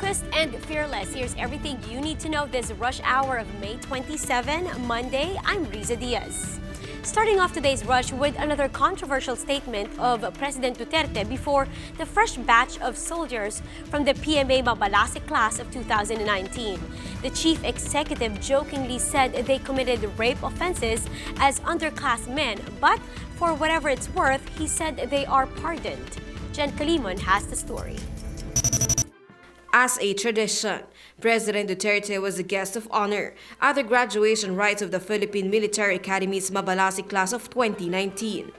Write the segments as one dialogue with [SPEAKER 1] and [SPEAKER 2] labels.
[SPEAKER 1] Focused and fearless. Here's everything you need to know this rush hour of May 27, Monday. I'm Riza Diaz. Starting off today's rush with another controversial statement of President Duterte before the fresh batch of soldiers from the PMA Mabalasik class of 2019. The chief executive jokingly said they committed rape offenses as underclassmen, but for whatever it's worth, he said they are pardoned. Jen Kalimon has the story.
[SPEAKER 2] As a tradition, President Duterte was a guest of honor at the graduation rites of the Philippine Military Academy's Mabalasik class of 2019.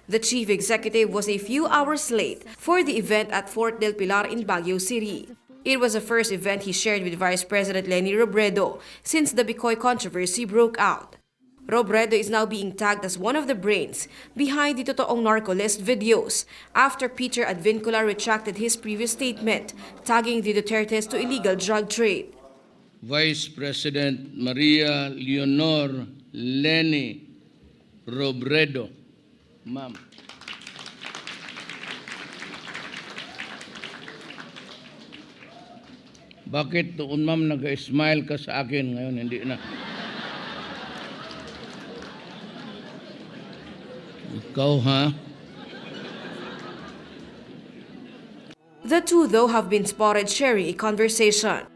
[SPEAKER 2] The chief executive was a few hours late for the event at Fort del Pilar in Baguio City. It was the first event he shared with Vice President Leni Robredo since the Bicoy controversy broke out. Robredo is now being tagged as one of the brains behind the Totoong Narco List videos after Peter Advincula retracted his previous statement, tagging the Dutertes to illegal drug trade.
[SPEAKER 3] Vice President Maria Leonor Leni Robredo. Ma'am. Bakit doon ma'am nag-smile ka sa akin ngayon? Hindi na. Ikaw, ha?
[SPEAKER 2] The two, though, have been spotted sharing a conversation.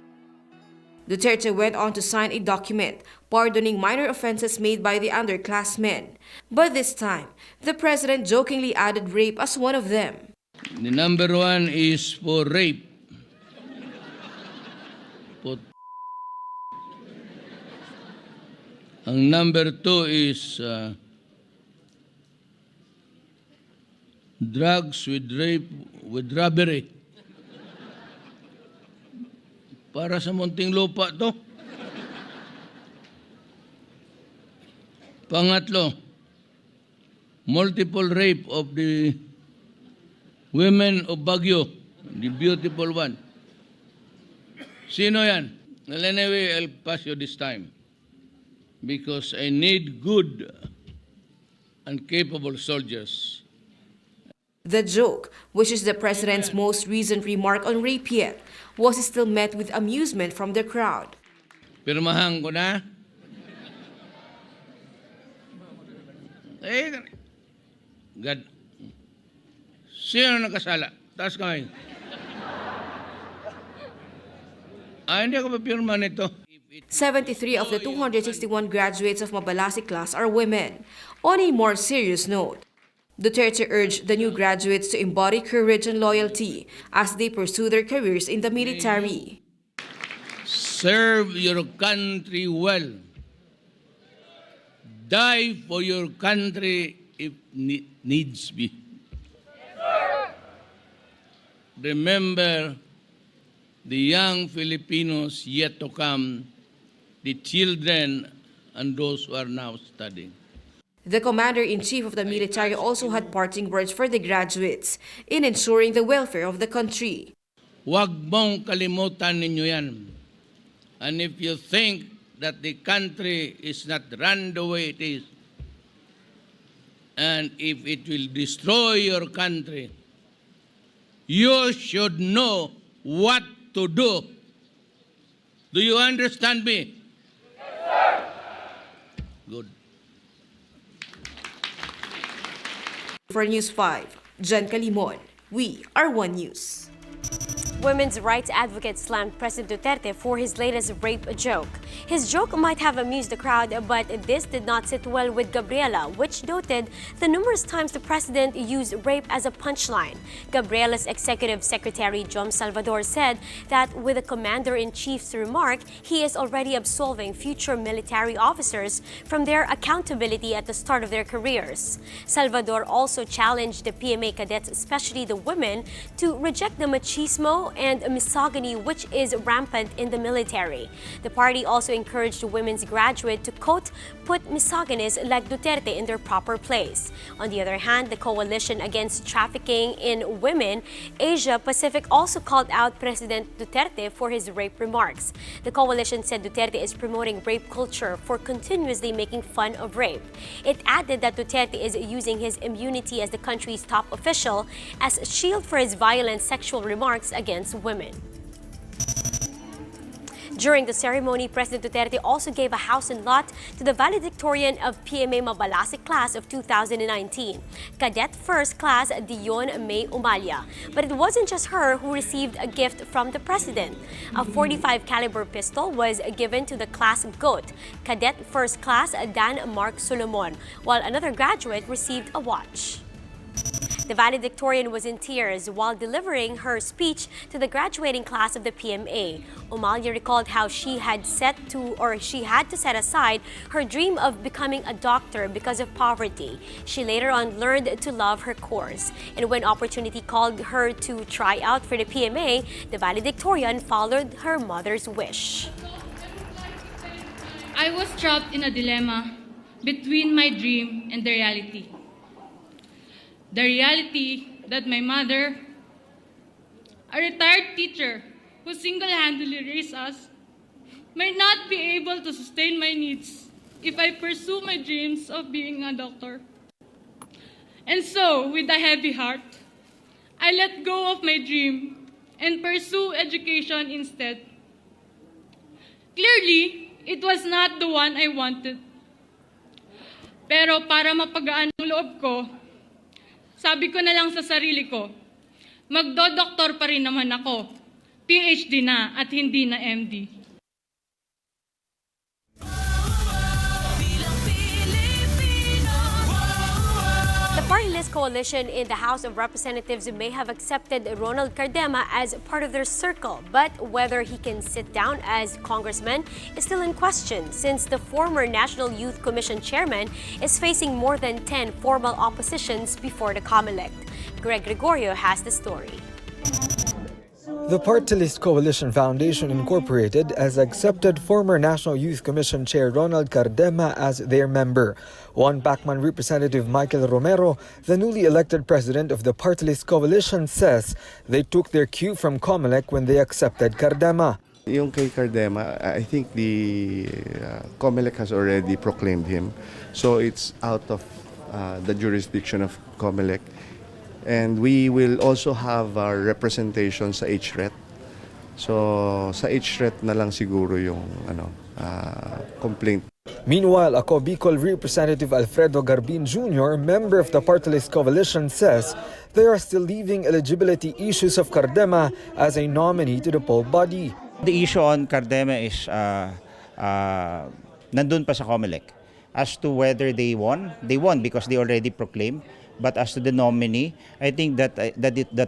[SPEAKER 2] Duterte went on to sign a document pardoning minor offenses made by the underclassmen. But this time, the president jokingly added rape as one of them.
[SPEAKER 3] The number one is for rape. Ang number two is drugs with rape, with robbery. Para sa munting lupa to. Pangatlo, multiple rape of the women of Baguio, the beautiful one. Sino yan? Well, anyway, I'll pass you this time because I need good and capable soldiers.
[SPEAKER 2] The joke, which is the president's most recent remark on rape yet, was still met with amusement from the crowd.
[SPEAKER 3] Pirmahan ko na. God. Sino nakasala? Taas kamay. Hindi ako papirma nito.
[SPEAKER 2] 73 of the 261 graduates of Mabalasik class are women. On a more serious note, Duterte urged the new graduates to embody courage and loyalty as they pursue their careers in the military.
[SPEAKER 3] Serve your country well. Die for your country if needs be. Remember the young Filipinos yet to come, the children and those who are now studying.
[SPEAKER 2] The commander-in-chief of the military also had parting words for the graduates in ensuring the welfare of the country.
[SPEAKER 3] Huwag mong kalimutan ninyo yan. And if you think that the country is not run the way it is, and if it will destroy your country, you should know what to do. Do you understand me? Yes, sir. Good.
[SPEAKER 2] For News 5, Jen Kalimon, we are One News.
[SPEAKER 1] Women's rights advocates slammed President Duterte for his latest rape joke. His joke might have amused the crowd, but this did not sit well with Gabriela, which noted the numerous times the president used rape as a punchline. Gabriela's executive secretary, Jom Salvador, said that with the commander-in-chief's remark, he is already absolving future military officers from their accountability at the start of their careers. Salvador also challenged the PMA cadets, especially the women, to reject the machismo and misogyny which is rampant in the military. The party also encouraged women's graduates to, quote, put misogynists like Duterte in their proper place. On the other hand, the Coalition Against Trafficking in Women Asia Pacific also called out President Duterte for his rape remarks. The coalition said Duterte is promoting rape culture for continuously making fun of rape. It added that Duterte is using his immunity as the country's top official as a shield for his violent sexual remarks against women. During the ceremony, President Duterte also gave a house and lot to the valedictorian of PMA Mabalasik class of 2019, Cadet First Class Dion May Umalia. But it wasn't just her who received a gift from the President. A 45 caliber pistol was given to the class GOAT, Cadet First Class Dan Mark Solomon, while another graduate received a watch. The valedictorian was in tears while delivering her speech to the graduating class of the PMA. Umalia recalled how she had to set aside her dream of becoming a doctor because of poverty. She later on learned to love her course. And when opportunity called her to try out for the PMA, the valedictorian followed her mother's wish.
[SPEAKER 4] I was trapped in a dilemma between my dream and the reality. The reality that my mother, a retired teacher who single-handedly raised us, might not be able to sustain my needs if I pursue my dreams of being a doctor. And so, with a heavy heart, I let go of my dream and pursue education instead. Clearly, it was not the one I wanted. Pero para mapagaan ang loob ko, sabi ko na lang sa sarili ko, magdo-doktor pa rin naman ako, PhD na at hindi na MD.
[SPEAKER 1] The Partylist Coalition in the House of Representatives may have accepted Ronald Cardema as part of their circle, but whether he can sit down as congressman is still in question since the former National Youth Commission chairman is facing more than 10 formal oppositions before the Comelec. Greg Gregorio has the story.
[SPEAKER 5] The Partylist Coalition Foundation Incorporated has accepted former National Youth Commission Chair Ronald Cardema as their member. One Pacman Representative Michael Romero, the newly elected president of the Partylist Coalition, says they took their cue from Comelec when they accepted Cardema.
[SPEAKER 6] Yung kay Cardema, I think the Comelec has already proclaimed him. So it's out of the jurisdiction of Comelec. And we will also have our representation sa HRET. So sa HRET na lang siguro yung complaint.
[SPEAKER 5] Meanwhile, ako Bicol Representative Alfredo Garbin Jr., member of the Partylist Coalition, says they are still leaving eligibility issues of Cardema as a nominee to the poll body.
[SPEAKER 7] The issue on Cardema is nandun pa sa Comelec. As to whether they won because they already proclaimed. But as to the nominee, I think that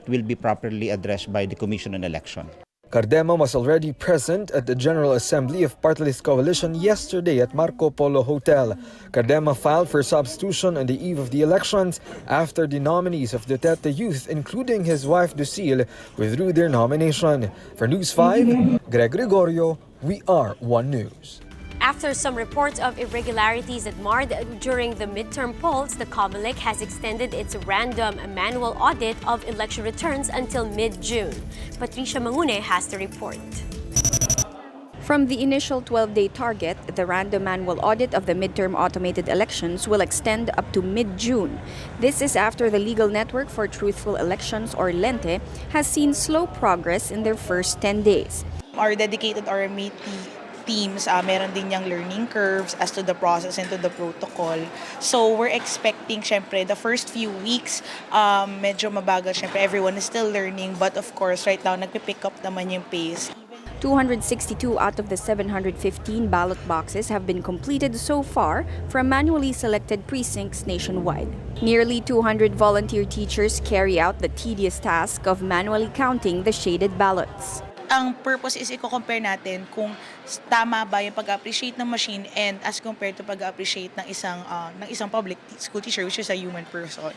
[SPEAKER 7] will be properly addressed by the Commission on Election.
[SPEAKER 5] Cardema was already present at the General Assembly of Partylist Coalition yesterday at Marco Polo Hotel. Cardema filed for substitution on the eve of the elections after the nominees of Duterte Youth, including his wife Lucille, withdrew their nomination. For News 5, Greg Gregorio, we are One News.
[SPEAKER 1] After some reports of irregularities that marred during the midterm polls, the Comelec has extended its random manual audit of election returns until mid-June. Patricia Mangune has the report.
[SPEAKER 8] From the initial 12-day target, the random manual audit of the midterm automated elections will extend up to mid-June. This is after the Legal Network for Truthful Elections, or LENTE, has seen slow progress in their first 10 days.
[SPEAKER 9] Our dedicated RMA teams, meron din yung learning curves as to the process and to the protocol. So we're expecting, syempre, the first few weeks, medyo mabagal, syempre, everyone is still learning. But of course, right now, nagpipick up naman yung pace.
[SPEAKER 8] 262 out of the 715 ballot boxes have been completed so far from manually selected precincts nationwide. Nearly 200 volunteer teachers carry out the tedious task of manually counting the shaded ballots.
[SPEAKER 9] Ang purpose is i-compare natin kung tama ba yung pag-appreciate ng machine and as compared to pag-appreciate ng isang public school teacher, which is a human person.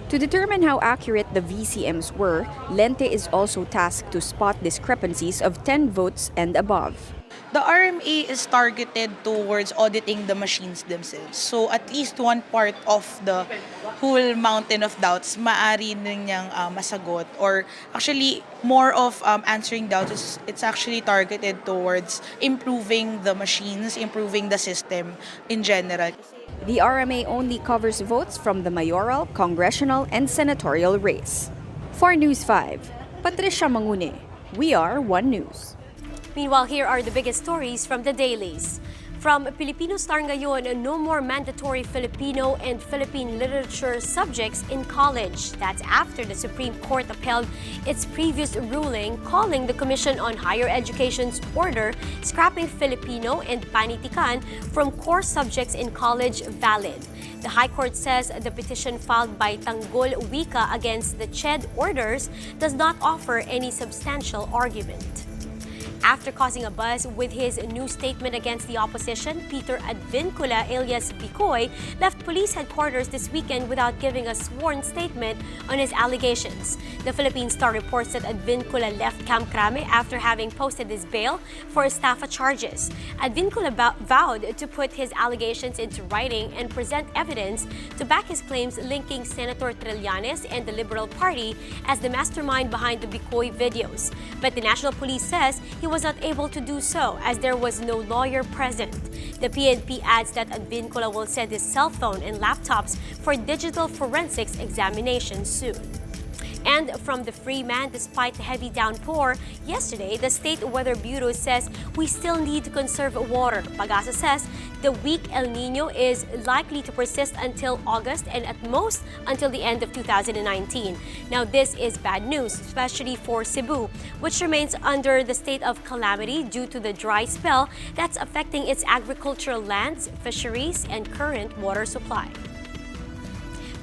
[SPEAKER 8] To determine how accurate the VCMs were, LENTE is also tasked to spot discrepancies of 10 votes and above.
[SPEAKER 9] The RMA is targeted towards auditing the machines themselves. So at least one part of the whole mountain of doubts, maaari niyang masagot. Or actually, more of answering doubts, it's actually targeted towards improving the machines, improving the system in general.
[SPEAKER 8] The RMA only covers votes from the mayoral, congressional, and senatorial race. For News 5, Patricia Mangune, we are One News.
[SPEAKER 1] Meanwhile, here are the biggest stories from the dailies. From Filipino Star ngayon, no more mandatory Filipino and Philippine literature subjects in college. That's after the Supreme Court upheld its previous ruling calling the Commission on Higher Education's order scrapping Filipino and Panitikan from core subjects in college valid. The High Court says the petition filed by Tanggol Wika against the CHED orders does not offer any substantial argument. After causing a buzz with his new statement against the opposition, Peter Advincula alias Bicoy left police headquarters this weekend without giving a sworn statement on his allegations. The Philippine Star reports that Advincula left Camp Crame after having posted his bail for estafa charges. Advincula vowed to put his allegations into writing and present evidence to back his claims linking Senator Trillanes and the Liberal Party as the mastermind behind the Bicoy videos. But the National Police says he was not able to do so as there was no lawyer present. The PNP adds that Advincula will send his cell phone and laptops for digital forensics examination soon. And from the Freeman, despite the heavy downpour, yesterday the State Weather Bureau says we still need to conserve water. Pag-asa says the weak El Nino is likely to persist until August and at most until the end of 2019. Now this is bad news, especially for Cebu, which remains under the state of calamity due to the dry spell that's affecting its agricultural lands, fisheries, and current water supply.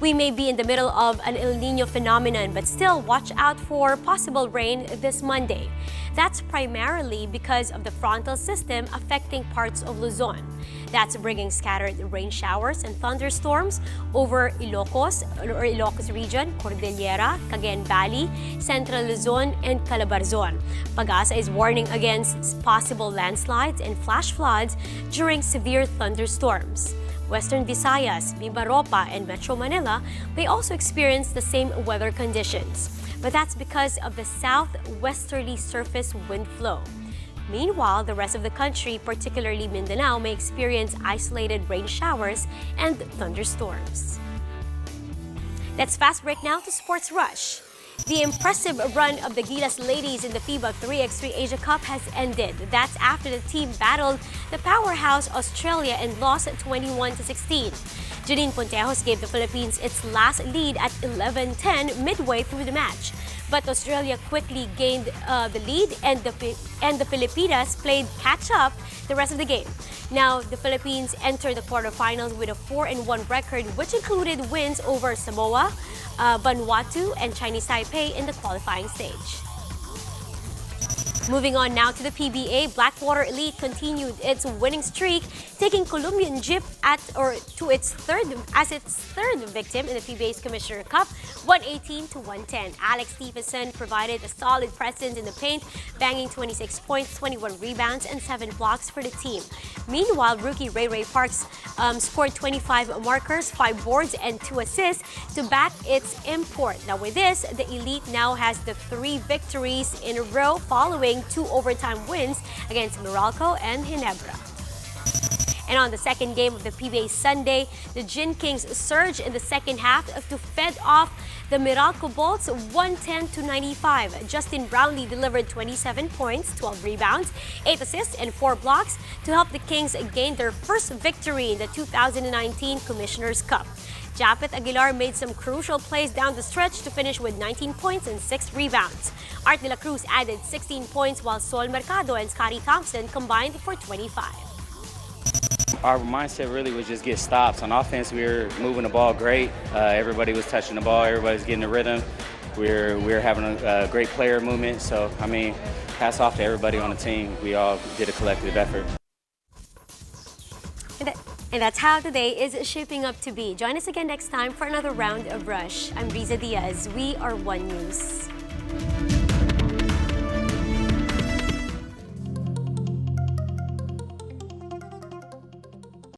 [SPEAKER 1] We may be in the middle of an El Nino phenomenon, but still watch out for possible rain this Monday. That's primarily because of the frontal system affecting parts of Luzon. That's bringing scattered rain showers and thunderstorms over Ilocos region, Cordillera, Cagayan Valley, Central Luzon, and Calabarzon. Pag-asa is warning against possible landslides and flash floods during severe thunderstorms. Western Visayas, Mimaropa, and Metro Manila may also experience the same weather conditions. But that's because of the southwesterly surface wind flow. Meanwhile, the rest of the country, particularly Mindanao, may experience isolated rain showers and thunderstorms. Let's fast break now to Sports Rush. The impressive run of the Gilas ladies in the FIBA 3x3 Asia Cup has ended. That's after the team battled the powerhouse Australia and lost 21-16. Janine Pontejos gave the Philippines its last lead at 11-10 midway through the match. But Australia quickly gained the lead and the Filipinas played catch-up the rest of the game. Now, the Philippines entered the quarterfinals with a 4-1 record, which included wins over Samoa, Vanuatu, and Chinese Taipei in the qualifying stage. Moving on now to the PBA, Blackwater Elite continued its winning streak, taking Colombian Jeep to its third victim in the PBA's Commissioner Cup, 118-110. Alex Stephenson provided a solid presence in the paint, banging 26 points, 21 rebounds, and 7 blocks for the team. Meanwhile, rookie Ray Ray Parks scored 25 markers, 5 boards, and 2 assists to back its import. Now with this, the Elite now has the 3 victories in a row following 2 overtime wins against Meralco and Ginebra. And on the second game of the PBA Sunday, the Gin Kings surged in the second half to fend off the Meralco Bolts 110-95. Justin Brownlee delivered 27 points, 12 rebounds, 8 assists, and 4 blocks to help the Kings gain their first victory in the 2019 Commissioner's Cup. Japet Aguilar made some crucial plays down the stretch to finish with 19 points and 6 rebounds. Art de la Cruz added 16 points while Sol Mercado and Scotty Thompson combined for 25.
[SPEAKER 10] Our mindset really was just get stops. On offense, we were moving the ball great. Everybody was touching the ball. Everybody's getting the rhythm. We're having a great player movement. So, I mean, hats off to everybody on the team. We all did a collective effort.
[SPEAKER 1] And that's how today is shaping up to be. Join us again next time for another round of Rush. I'm Riza Diaz. We are One News.